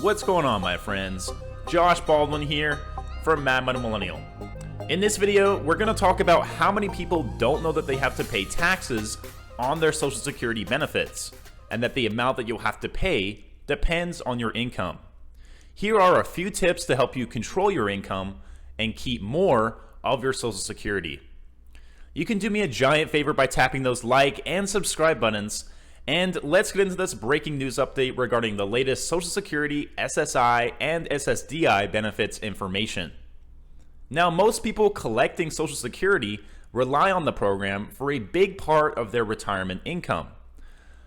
What's going on, my friends? Josh Baldwin here from Mad Money Millennial. In this video, we're going to talk about how many people don't know that they have to pay taxes on their Social Security benefits, and that the amount that you'll have to pay depends on your income. Here are a few tips to help you control your income and keep more of your Social Security. You can do me a giant favor by tapping those like and subscribe buttons, and let's get into this breaking news update regarding the latest Social Security, SSI, and SSDI benefits information. Now, most people collecting Social Security rely on the program for a big part of their retirement income.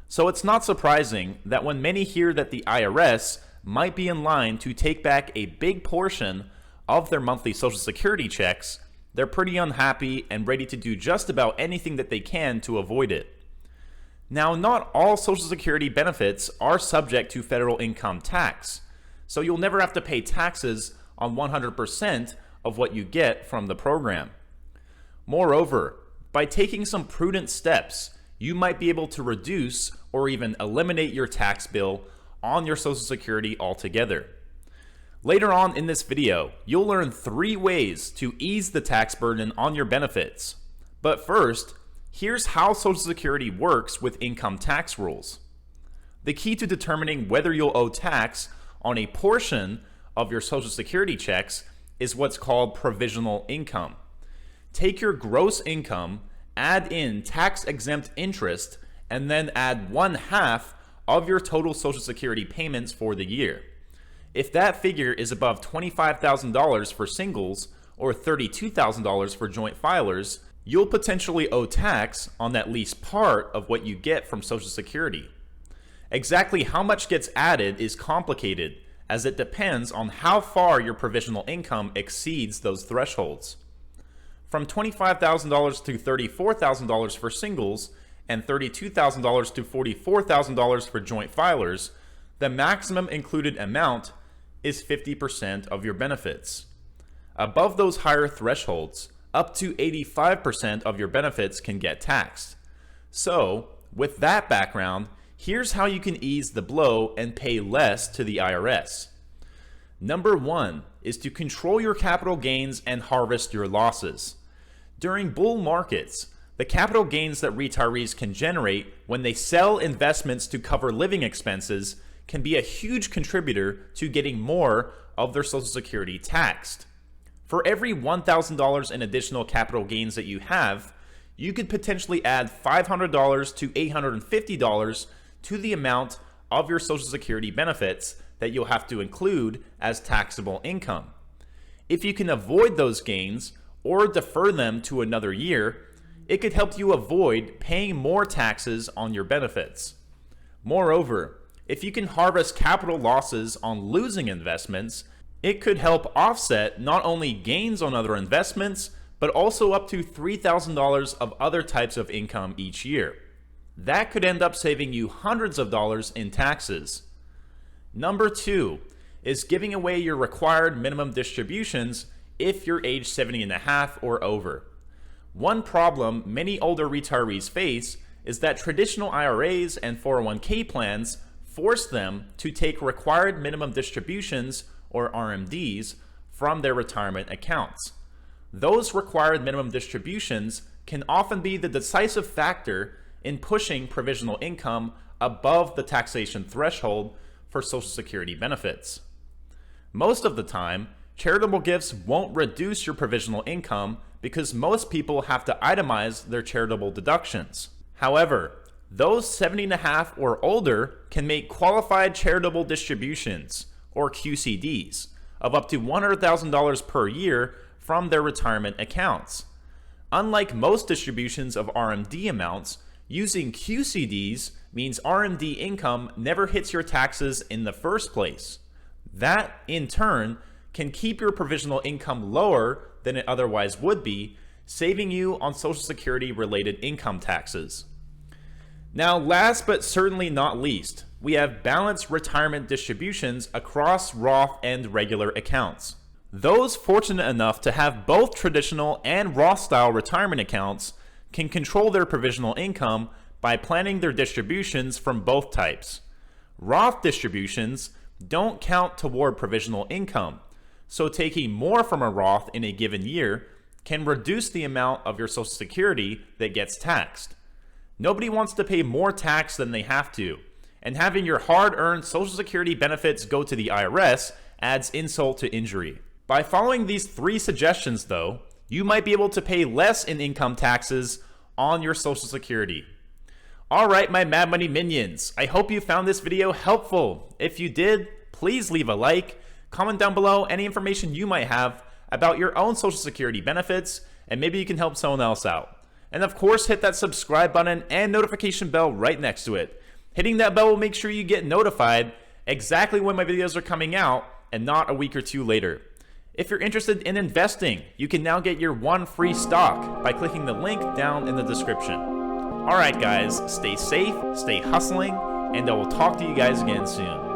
So it's not surprising that when many hear that the IRS might be in line to take back a big portion of their monthly Social Security checks, they're pretty unhappy and ready to do just about anything that they can to avoid it. Now, not all Social Security benefits are subject to federal income tax, so you'll never have to pay taxes on 100% of what you get from the program. Moreover, by taking some prudent steps, you might be able to reduce or even eliminate your tax bill on your Social Security altogether. Later on in this video, you'll learn 3 ways to ease the tax burden on your benefits. But first, here's how Social Security works with income tax rules. The key to determining whether you'll owe tax on a portion of your Social Security checks is what's called provisional income. Take your gross income, add in tax-exempt interest, and then add 1/2 of your total Social Security payments for the year. If that figure is above $25,000 for singles or $32,000 for joint filers, you'll potentially owe tax on at least part of what you get from Social Security. Exactly how much gets added is complicated, as it depends on how far your provisional income exceeds those thresholds. From $25,000 to $34,000 for singles and $32,000 to $44,000 for joint filers, the maximum included amount is 50% of your benefits. Above those higher thresholds, up to 85% of your benefits can get taxed. So, with that background, here's how you can ease the blow and pay less to the IRS. Number 1 is to control your capital gains and harvest your losses. During bull markets, the capital gains that retirees can generate when they sell investments to cover living expenses can be a huge contributor to getting more of their Social Security taxed. For every $1,000 in additional capital gains that you have, you could potentially add $500 to $850 to the amount of your Social Security benefits that you'll have to include as taxable income. If you can avoid those gains or defer them to another year, it could help you avoid paying more taxes on your benefits. Moreover, if you can harvest capital losses on losing investments, it could help offset not only gains on other investments, but also up to $3,000 of other types of income each year. That could end up saving you hundreds of dollars in taxes. Number 2 is giving away your required minimum distributions if you're age 70 and a half or over. One problem many older retirees face is that traditional IRAs and 401k plans force them to take required minimum distributions or RMDs from their retirement accounts. Those required minimum distributions can often be the decisive factor in pushing provisional income above the taxation threshold for Social Security benefits. Most of the time, charitable gifts won't reduce your provisional income because most people have to itemize their charitable deductions. However, those 70 and a half or older can make qualified charitable distributions, or QCDs, of up to $100,000 per year from their retirement accounts. Unlike most distributions of RMD amounts, using QCDs means RMD income never hits your taxes in the first place. That, in turn, can keep your provisional income lower than it otherwise would be, saving you on Social Security related income taxes. Now, last but certainly not least, we have balanced retirement distributions across Roth and regular accounts. Those fortunate enough to have both traditional and Roth-style retirement accounts can control their provisional income by planning their distributions from both types. Roth distributions don't count toward provisional income, so taking more from a Roth in a given year can reduce the amount of your Social Security that gets taxed. Nobody wants to pay more tax than they have to, and having your hard-earned Social Security benefits go to the IRS adds insult to injury. By following these 3 suggestions, though, you might be able to pay less in income taxes on your Social Security. Alright, my Mad Money minions, I hope you found this video helpful. If you did, please leave a like, comment down below any information you might have about your own Social Security benefits, and maybe you can help someone else out. And of course, hit that subscribe button and notification bell right next to it. Hitting that bell will make sure you get notified exactly when my videos are coming out and not a week or 2 later. If you're interested in investing, you can now get your 1 free stock by clicking the link down in the description. Alright guys, stay safe, stay hustling, and I will talk to you guys again soon.